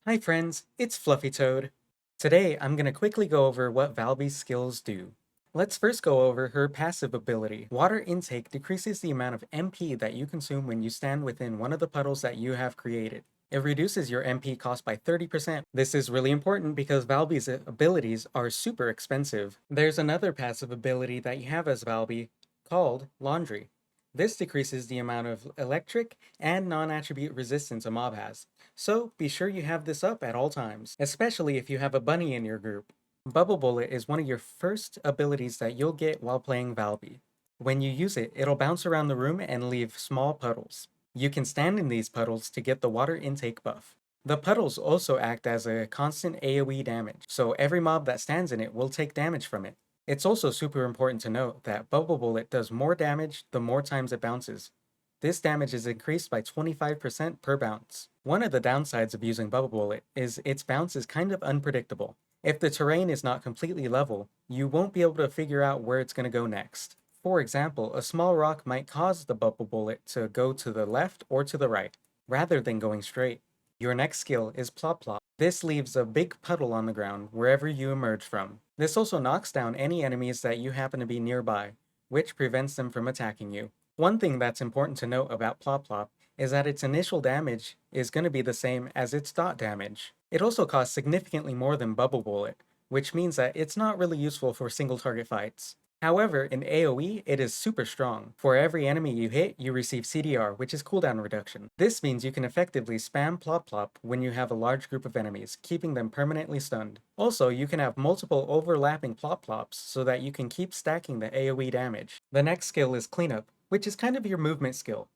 Hi friends, it's Fluffy Toad. Today I'm going to quickly go over what Valby's skills do. Let's first go over her passive ability. Water intake decreases the amount of MP that you consume when you stand within one of the puddles that you have created. It reduces your MP cost by 30%. This is really important because Valby's abilities are super expensive. There's another passive ability that you have as Valby called Laundry. This decreases the amount of electric and non-attribute resistance a mob has, so be sure you have this up at all times, especially if you have a bunny in your group. Bubble Bullet is one of your first abilities that you'll get while playing Valby. When you use it, it'll bounce around the room and leave small puddles. You can stand in these puddles to get the water intake buff. The puddles also act as a constant AoE damage, so every mob that stands in it will take damage from it. It's also super important to note that Bubble Bullet does more damage the more times it bounces. This damage is increased by 25% per bounce. One of the downsides of using Bubble Bullet is its bounce is kind of unpredictable. If the terrain is not completely level, you won't be able to figure out where it's going to go next. For example, a small rock might cause the Bubble Bullet to go to the left or to the right, rather than going straight. Your next skill is Plop Plop. This leaves a big puddle on the ground wherever you emerge from. This also knocks down any enemies that you happen to be nearby, which prevents them from attacking you. One thing that's important to note about Plop Plop is that its initial damage is going to be the same as its dot damage. It also costs significantly more than Bubble Bullet, which means that it's not really useful for single target fights. However, in AoE, it is super strong. For every enemy you hit, you receive CDR, which is cooldown reduction. This means you can effectively spam Plop Plop when you have a large group of enemies, keeping them permanently stunned. Also, you can have multiple overlapping Plop Plops so that you can keep stacking the AoE damage. The next skill is Cleanup, which is kind of your movement skill.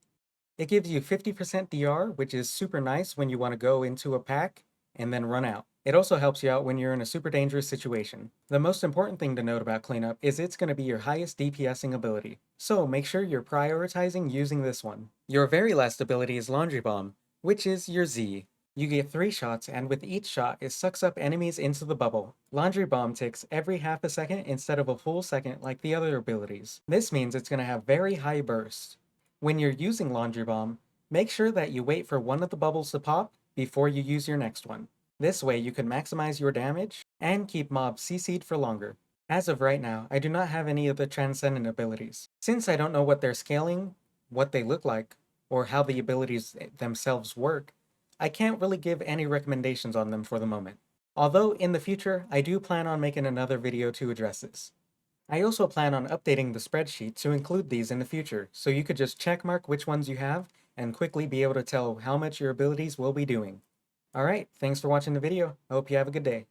It gives you 50% DR, which is super nice when you want to go into a pack and then run out. It also helps you out when you're in a super dangerous situation. The most important thing to note about Cleanup is it's going to be your highest DPSing ability, so make sure you're prioritizing using this one. Your very last ability is Laundry Bomb, which is your Z. You get 3 shots, and with each shot, it sucks up enemies into the bubble. Laundry Bomb ticks every half a second instead of a full second like the other abilities. This means it's going to have very high burst. When you're using Laundry Bomb, make sure that you wait for one of the bubbles to pop before you use your next one. This way you can maximize your damage and keep mobs CC'd for longer. As of right now, I do not have any of the transcendent abilities. Since I don't know what they're scaling, what they look like, or how the abilities themselves work, I can't really give any recommendations on them for the moment. Although in the future, I do plan on making another video to address this. I also plan on updating the spreadsheet to include these in the future, so you could just checkmark which ones you have and quickly be able to tell how much your abilities will be doing. Alright, thanks for watching the video. I hope you have a good day.